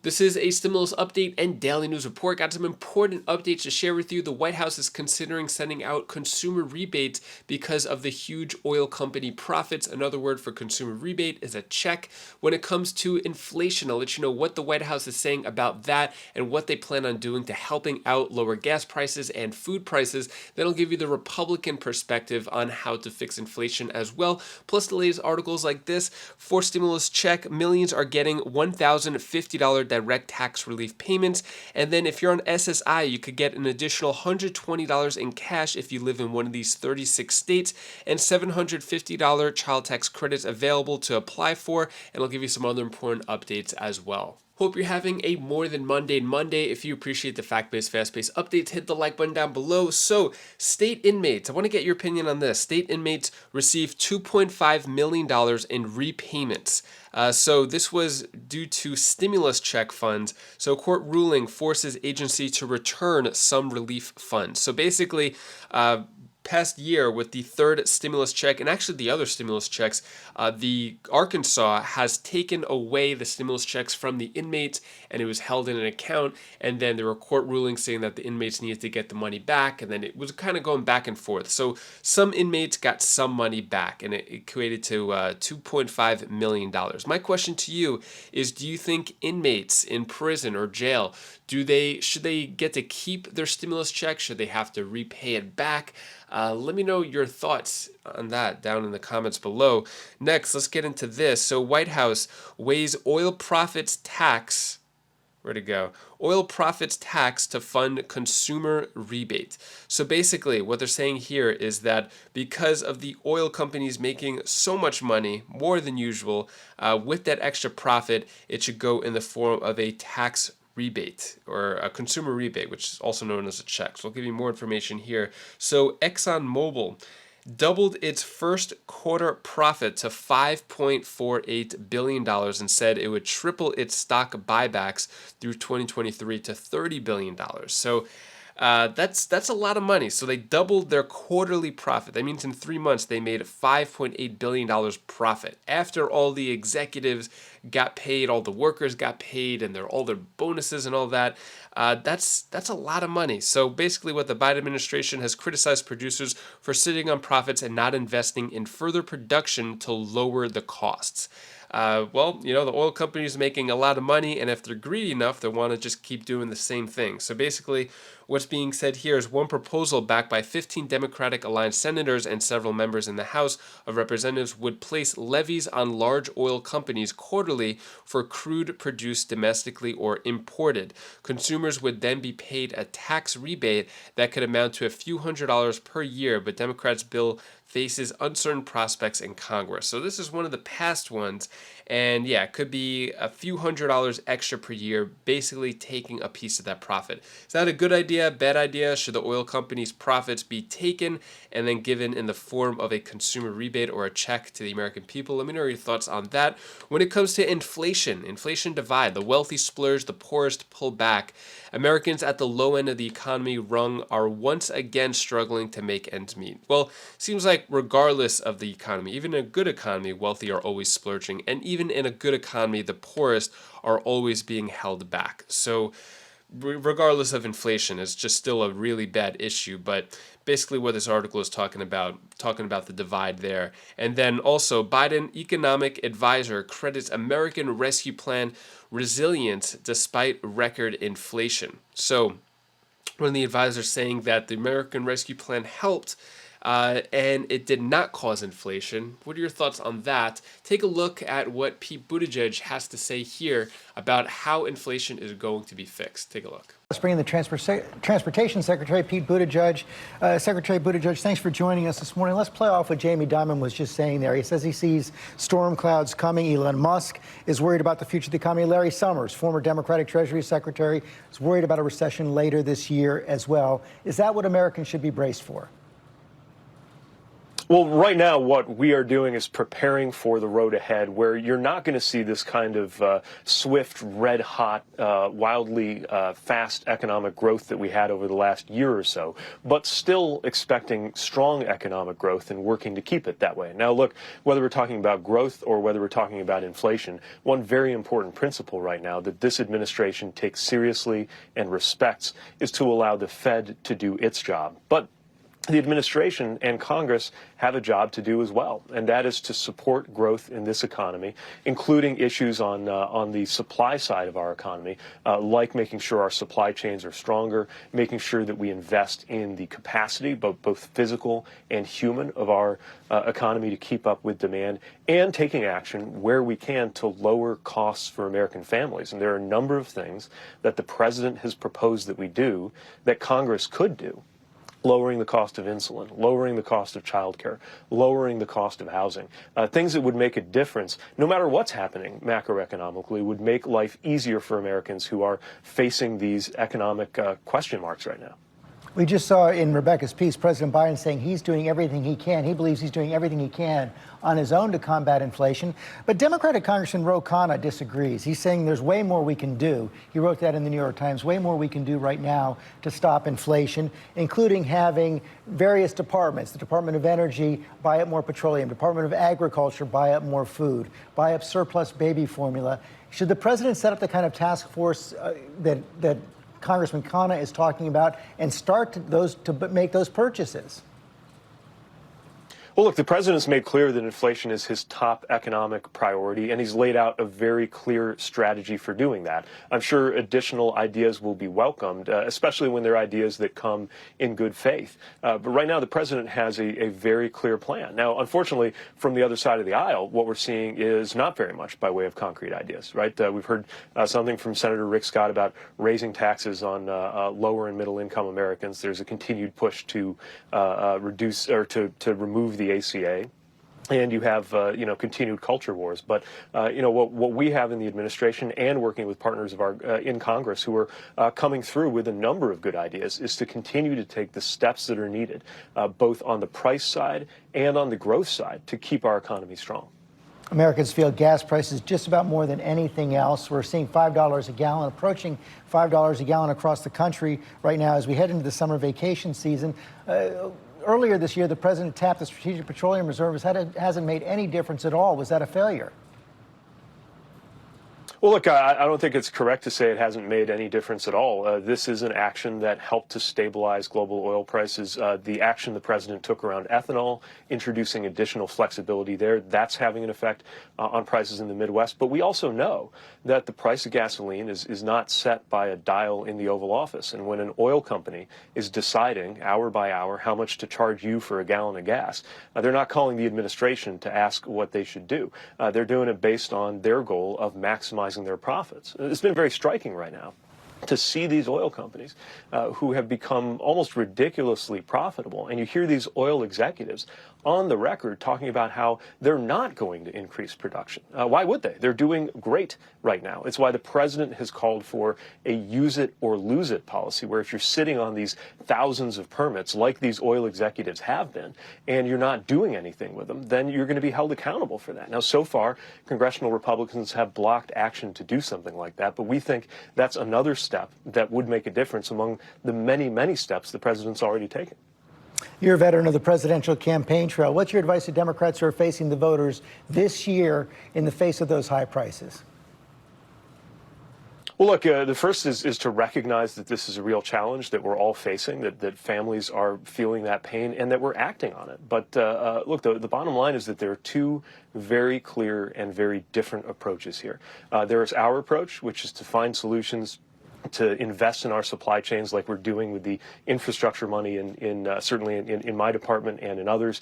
This is a stimulus update and daily news report. Got some important updates to share with you. The White House is considering sending out consumer rebates because of the huge oil company profits. Another word for consumer rebate is a check. When it comes to inflation, I'll let you know what the White House is saying about that and what they plan on doing to helping out lower gas prices and food prices. Then I'll give you the Republican perspective on how to fix inflation as well. Plus the latest articles like this. For stimulus check, millions are getting $1,050 direct tax relief payments. And then if you're on SSI, you could get an additional $120 in cash if you live in one of these 36 states, and $750 child tax credits available to apply for. And I'll give you some other important updates as well. Hope you're having a more than mundane Monday. If you appreciate the fact-based, fast-paced updates, hit the like button down below. So, state inmates, I want to get your opinion on this. State inmates received $2.5 million in repayments. So this was due to stimulus check funds. So court ruling forces agency to return some relief funds. So basically, past year with the third stimulus check and actually the other stimulus checks, the Arkansas has taken away the stimulus checks from the inmates and it was held in an account, and then there were court rulings saying that the inmates needed to get the money back, and then it was kind of going back and forth. So some inmates got some money back and it equated to $2.5 million. My question to you is, do you think inmates in prison or jail, should they get to keep their stimulus check? Should they have to repay it back? Let me know your thoughts on that down in the comments below. Next, let's get into this. So White House weighs oil profits tax. Where'd it go? Oil profits tax to fund consumer rebate. So basically what they're saying here is that because of the oil companies making so much money, more than usual, with that extra profit, it should go in the form of a tax rebate or a consumer rebate, which is also known as a check. So I'll give you more information here. So ExxonMobil doubled its first quarter profit to $5.48 billion and said it would triple its stock buybacks through 2023 to $30 billion. So that's a lot of money. So they doubled their quarterly profit. That means in 3 months they made $5.8 billion profit. After all the executives got paid, all the workers got paid, and all their bonuses and all that, that's a lot of money. So basically what the Biden administration has criticized producers for sitting on profits and not investing in further production to lower the costs. Well, the oil companies making a lot of money, and if they're greedy enough, they want to just keep doing the same thing. So basically, what's being said here is one proposal backed by 15 Democratic aligned senators and several members in the House of Representatives would place levies on large oil companies quarterly for crude produced domestically or imported. Consumers would then be paid a tax rebate that could amount to a few $100s per year, but Democrats' bill faces uncertain prospects in Congress. So this is one of the past ones, and yeah, it could be a few $100s extra per year, basically taking a piece of that profit. Is that a good idea, bad idea? Should the oil companies' profits be taken and then given in the form of a consumer rebate or a check to the American people? Let me know your thoughts on that. When it comes to inflation divide, the wealthy splurge, the poorest pull back. Americans at the low end of the economy rung are once again struggling to make ends meet. Well, seems like regardless of the economy, even in a good economy, wealthy are always splurging, and even in a good economy, the poorest are always being held back. So regardless of inflation, it's just still a really bad issue. But basically what this article is talking about the divide there. And then also Biden economic advisor credits American Rescue Plan resilience despite record inflation. So one of the advisors saying that the American Rescue Plan helped and it did not cause inflation. What are your thoughts on that? Take a look at what Pete Buttigieg has to say here about how inflation is going to be fixed. Take a look. Let's bring in the Transportation Secretary, Pete Buttigieg. Secretary Buttigieg, thanks for joining us this morning. Let's play off what Jamie Dimon was just saying there. He says he sees storm clouds coming. Elon Musk is worried about the future of the economy. Larry Summers, former Democratic Treasury Secretary, is worried about a recession later this year as well. Is that what Americans should be braced for? Well, right now, what we are doing is preparing for the road ahead, where you're not going to see this kind of swift, red-hot, wildly fast economic growth that we had over the last year or so, but still expecting strong economic growth and working to keep it that way. Now, look, whether we're talking about growth or whether we're talking about inflation, one very important principle right now that this administration takes seriously and respects is to allow the Fed to do its job. But the administration and Congress have a job to do as well, and that is to support growth in this economy, including issues on the supply side of our economy, like making sure our supply chains are stronger, making sure that we invest in the capacity, both physical and human, of our economy to keep up with demand, and taking action where we can to lower costs for American families. And there are a number of things that the president has proposed that we do that Congress could do. Lowering the cost of insulin, lowering the cost of childcare, lowering the cost of housing, things that would make a difference, no matter what's happening macroeconomically, would make life easier for Americans who are facing these economic question marks right now. We just saw in Rebecca's piece President Biden saying he's doing everything he can. He believes he's doing everything he can on his own to combat inflation. But Democratic Congressman Ro Khanna disagrees. He's saying there's way more we can do. He wrote that in the New York Times, way more we can do right now to stop inflation, including having various departments. The Department of Energy buy up more petroleum, Department of Agriculture buy up more food, buy up surplus baby formula. Should the president set up the kind of task force that Congressman Khanna is talking about and start to make those purchases? Well, look, the president's made clear that inflation is his top economic priority, and he's laid out a very clear strategy for doing that. I'm sure additional ideas will be welcomed, especially when they're ideas that come in good faith. But right now, the president has a very clear plan. Now, unfortunately, from the other side of the aisle, what we're seeing is not very much by way of concrete ideas, right? We've heard something from Senator Rick Scott about raising taxes on lower and middle income Americans. There's a continued push to reduce or to remove the ACA. And you have, continued culture wars. But, what we have in the administration and working with partners of our in Congress who are coming through with a number of good ideas is to continue to take the steps that are needed, both on the price side and on the growth side, to keep our economy strong. Americans feel gas prices just about more than anything else. We're seeing $5 a gallon, approaching $5 a gallon across the country right now as we head into the summer vacation season. Earlier this year, the president tapped the Strategic Petroleum Reserve. Hasn't made any difference at all. Was that a failure? Well, look, I don't think it's correct to say it hasn't made any difference at all. This is an action that helped to stabilize global oil prices. The action the president took around ethanol, introducing additional flexibility there, that's having an effect on prices in the Midwest. But we also know that the price of gasoline is not set by a dial in the Oval Office. And when an oil company is deciding hour by hour how much to charge you for a gallon of gas, they're not calling the administration to ask what they should do. They're doing it based on their goal of maximizing their profits. It's been very striking right now to see these oil companies who have become almost ridiculously profitable. And you hear these oil executives on the record talking about how they're not going to increase production. Why would they? They're doing great right now. It's why the president has called for a use it or lose it policy, where if you're sitting on these thousands of permits like these oil executives have been, and you're not doing anything with them, then you're going to be held accountable for that. Now, so far, congressional Republicans have blocked action to do something like that, but we think that's another step that would make a difference among the many, many steps the president's already taken. You're a veteran of the presidential campaign trail. What's your advice to Democrats who are facing the voters this year in the face of those high prices? Well, look, the first is to recognize that this is a real challenge that we're all facing, that families are feeling that pain and that we're acting on it. But look, the bottom line is that there are two very clear and very different approaches here. There is our approach, which is to find solutions to invest in our supply chains like we're doing with the infrastructure money certainly in my department and in others,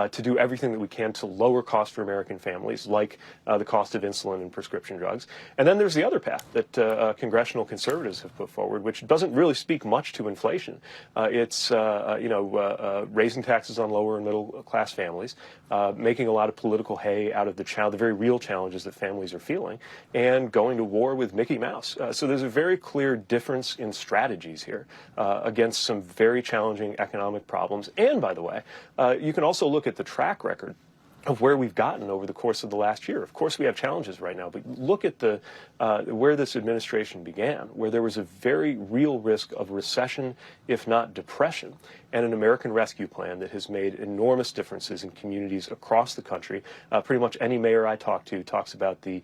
to do everything that we can to lower costs for American families, like the cost of insulin and prescription drugs. And then there's the other path that congressional conservatives have put forward, which doesn't really speak much to inflation. It's raising taxes on lower and middle class families, making a lot of political hay out of the very real challenges that families are feeling, and going to war with Mickey Mouse. So there's a very clear clear difference in strategies here against some very challenging economic problems. And by the way, you can also look at the track record of where we've gotten over the course of the last year. Of course, we have challenges right now, but look at the where this administration began, where there was a very real risk of recession, if not depression, and an American Rescue Plan that has made enormous differences in communities across the country. Pretty much any mayor I talk to talks about the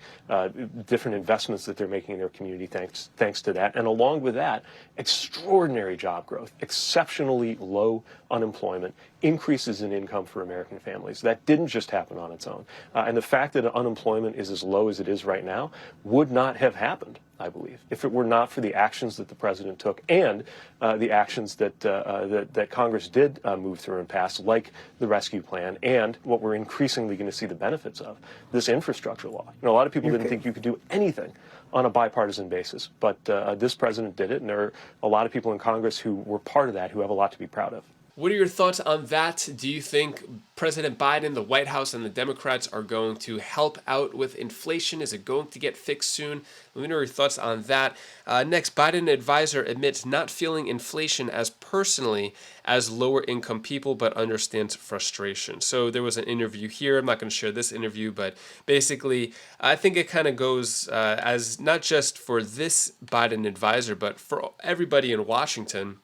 different investments that they're making in their community thanks to that. And along with that, extraordinary job growth, exceptionally low unemployment, increases in income for American families. That didn't just happen on its own. And the fact that unemployment is as low as it is right now would not have happened, I believe, if it were not for the actions that the president took and the actions that Congress did move through and pass, like the rescue plan and what we're increasingly going to see the benefits of, this infrastructure law. You know, a lot of people didn't think you could do anything on a bipartisan basis, but this president did it, and there are a lot of people in Congress who were part of that who have a lot to be proud of. What are your thoughts on that? Do you think President Biden, the White House, and the Democrats are going to help out with inflation? Is it going to get fixed soon? Let me know your thoughts on that. Next, Biden advisor admits not feeling inflation as personally as lower income people, but understands frustration. So there was an interview here. I'm not going to share this interview, but basically, I think it kind of goes as not just for this Biden advisor, but for everybody in Washington.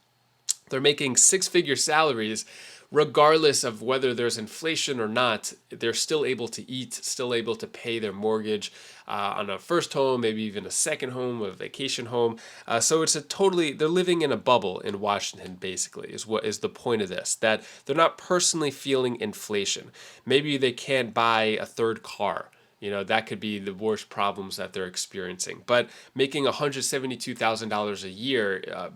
They're making six-figure salaries regardless of whether there's inflation or not. They're still able to eat, still able to pay their mortgage on a first home, maybe even a second home, a vacation home. So it's they're living in a bubble in Washington, basically, is what is the point of this, that they're not personally feeling inflation. Maybe they can't buy a third car. You know, that could be the worst problems that they're experiencing. But making $172,000 a year,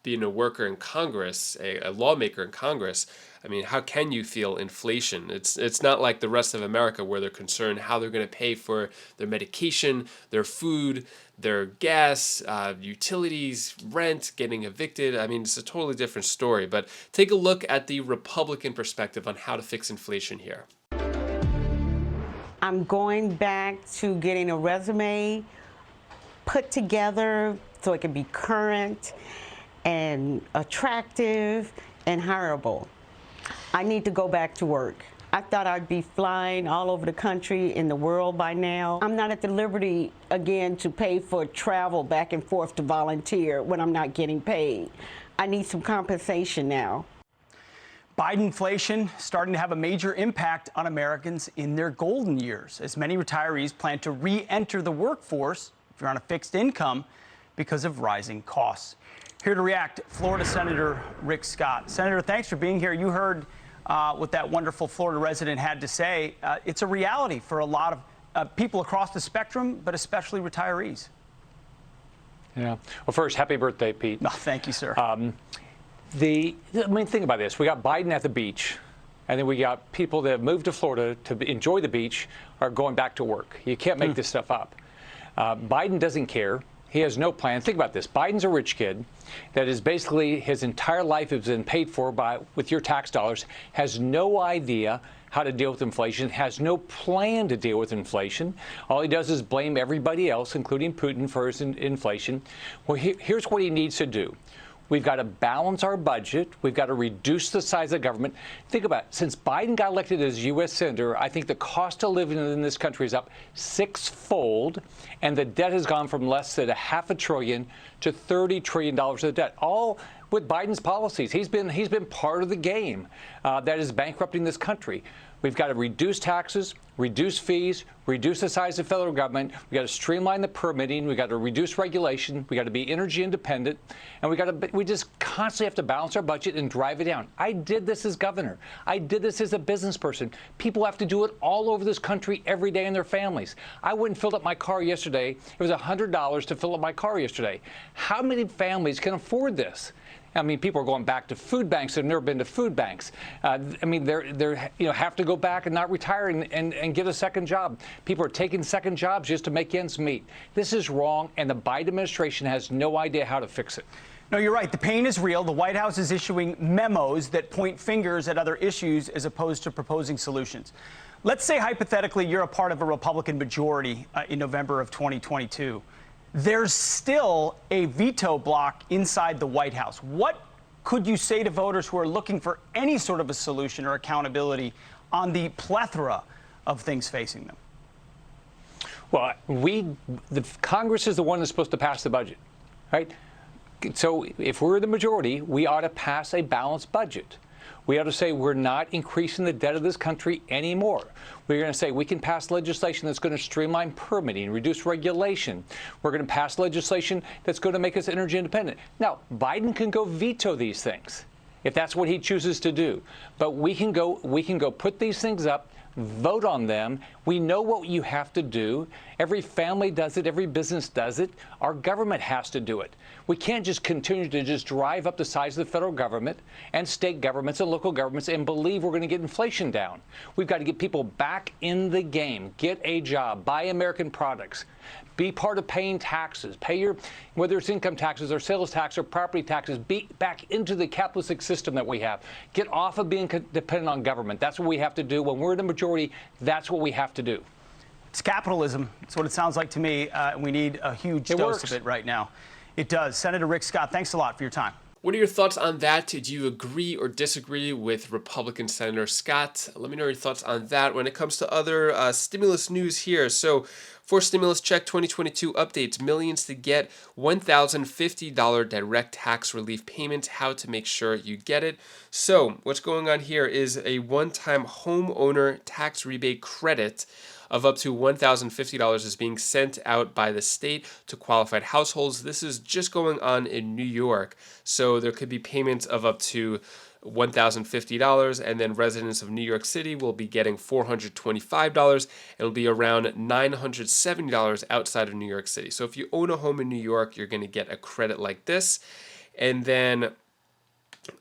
being a worker in Congress, a lawmaker in Congress, I mean, how can you feel inflation? It's not like the rest of America where they're concerned how they're going to pay for their medication, their food, their gas, utilities, rent, getting evicted. I mean, it's a totally different story. But take a look at the Republican perspective on how to fix inflation here. I'm going back to getting a resume put together so it can be current and attractive and hireable. I need to go back to work. I thought I'd be flying all over the country, in the world by now. I'm not at the liberty again to pay for travel back and forth to volunteer when I'm not getting paid. I need some compensation now. Bidenflation starting to have a major impact on Americans in their golden years, as many retirees plan to re-enter the workforce if you're on a fixed income because of rising costs. Here to react, Florida Senator Rick Scott. Senator, thanks for being here. You heard what that wonderful Florida resident had to say. It's a reality for a lot of people across the spectrum, but especially retirees. Yeah. Well, first, happy birthday, Pete. No, thank you, sir. I mean, think about this. We got Biden at the beach, and then we got people that moved to Florida to enjoy the beach are going back to work. You can't make this stuff up. Biden doesn't care. He has no plan. Think about this. Biden's a rich kid that is basically his entire life has been paid for with your tax dollars, has no idea how to deal with inflation, has no plan to deal with inflation. All he does is blame everybody else, including Putin, for his inflation. Well, here's what he needs to do. We've got to balance our budget. We've got to reduce the size of government. Think about it. Since Biden got elected as U.S. Senator, I think the cost of living in this country is up six-fold, and the debt has gone from less than $500 billion to $30 trillion of debt, all with Biden's policies. He's been part of the game that is bankrupting this country. We've got to reduce taxes, reduce fees, reduce the size of federal government. We've got to streamline the permitting. We've got to reduce regulation. We've got to be energy independent. And we just constantly have to balance our budget and drive it down. I did this as governor. I did this as a business person. People have to do it all over this country every day in their families. I went and filled up my car yesterday. It was $100 to fill up my car yesterday. How many families can afford this? I mean, people are going back to food banks that have never been to food banks. I mean, they're have to go back and not retire and get a second job. People are taking second jobs just to make ends meet. This is wrong, and the Biden administration has no idea how to fix it. No, you're right. The pain is real. The White House is issuing memos that point fingers at other issues as opposed to proposing solutions. Let's say, hypothetically, you're a part of a Republican majority in November of 2022. there's still a veto block inside the White House. What could you say to voters who are looking for any sort of a solution or accountability on the plethora of things facing them? Well, the Congress is the one that's supposed to pass the budget, right? So if we're the majority, we ought to pass a balanced budget. We ought to say we're not increasing the debt of this country anymore. We're going to say we can pass legislation that's going to streamline permitting, reduce regulation. We're going to pass legislation that's going to make us energy independent. Now, Biden can go veto these things if that's what he chooses to do. But we can go put these things up, vote on them. We know what you have to do. Every family does it. Every business does it. Our government has to do it. We can't just continue to just drive up the size of the federal government and state governments and local governments and believe we're going to get inflation down. We've got to get people back in the game, get a job, buy American products, be part of paying taxes, pay your, whether it's income taxes or sales tax or property taxes, be back into the capitalistic system that we have. Get off of being dependent on government. That's what we have to do. When we're the majority, that's what we have to do. It's capitalism. That's what it sounds like to me. We need a huge dose of it right now. It does. Senator Rick Scott, thanks a lot for your time. What are your thoughts on that? Do you agree or disagree with Republican Senator Scott? Let me know your thoughts on that. When it comes to other stimulus news here. So for stimulus check 2022 updates, millions to get $1,050 direct tax relief payments, how to make sure you get it. So what's going on here is a one-time homeowner tax rebate credit of up to $1,050 is being sent out by the state to qualified households. This is just going on in New York. So there could be payments of up to $1,050, and then residents of New York City will be getting $425. It'll be around $970 outside of New York City. So if you own a home in New York, you're going to get a credit like this. And then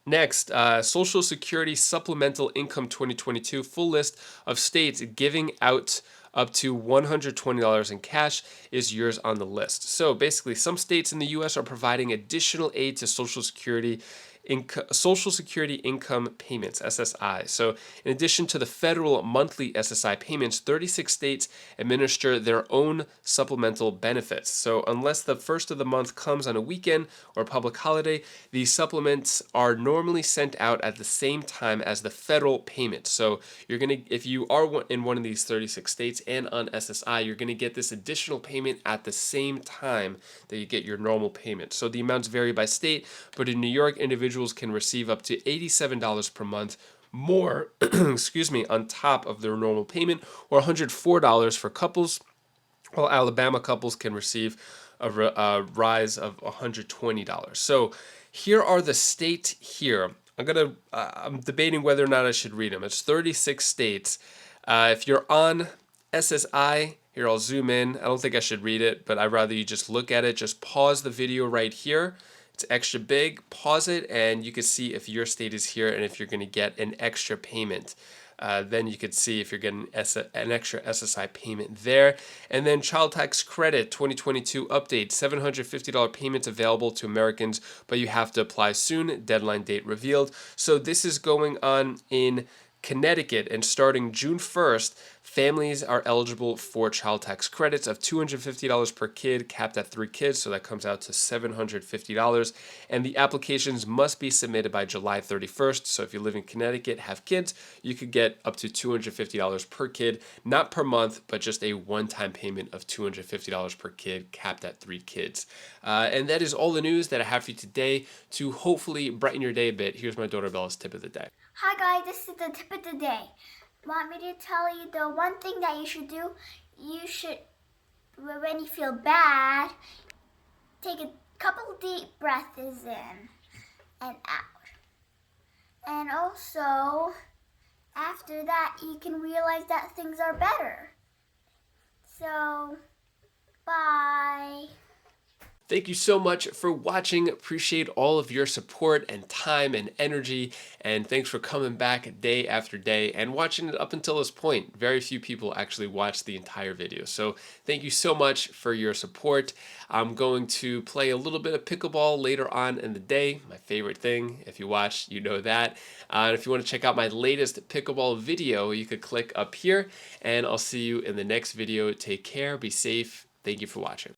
next, Social Security Supplemental Income 2022, full list of states giving out up to $120 in cash is yours on the list. So basically, some states in the U.S. are providing additional aid to Social Security income payments, SSI. So in addition to the federal monthly SSI payments, 36 states administer their own supplemental benefits. So unless the first of the month comes on a weekend or public holiday, these supplements are normally sent out at the same time as the federal payment. So you're going to, if you are in one of these 36 states and on SSI, you're going to get this additional payment at the same time that you get your normal payment. So the amounts vary by state, but in New York, individuals can receive up to $87 per month more, excuse me, on top of their normal payment, or $104 for couples, while Alabama couples can receive a rise of $120. So here are the states here. I'm debating whether or not I should read them. It's 36 states. If you're on SSI, here I'll zoom in. I don't think I should read it, but I'd rather you just look at it. Just pause the video right here. It's extra big. Pause it, and you can see if your state is here and if you're going to get an extra payment. Then you could see if you're getting an extra SSI payment there. And then child tax credit 2022 update, $750 payments available to Americans, but you have to apply soon. Deadline date revealed. So this is going on in Connecticut, and starting June 1st, families are eligible for child tax credits of $250 per kid, capped at 3 kids, so that comes out to $750. And the applications must be submitted by July 31st. So if you live in Connecticut, have kids, you could get up to $250 per kid, not per month, but just a one-time payment of $250 per kid, capped at 3 kids. And that is all the news that I have for you today to hopefully brighten your day a bit. Here's my daughter Bella's tip of the day. Hi guys, this is the tip of the day. Want me to tell you the one thing that you should do? You should, when you feel bad, take a couple deep breaths in and out. And also, after that, you can realize that things are better. So, bye. Thank you so much for watching. Appreciate all of your support and time and energy. And thanks for coming back day after day and watching it up until this point. Very few people actually watched the entire video. So thank you so much for your support. I'm going to play a little bit of pickleball later on in the day. My favorite thing. If you watch, you know that. And if you want to check out my latest pickleball video, you could click up here. And I'll see you in the next video. Take care. Be safe. Thank you for watching.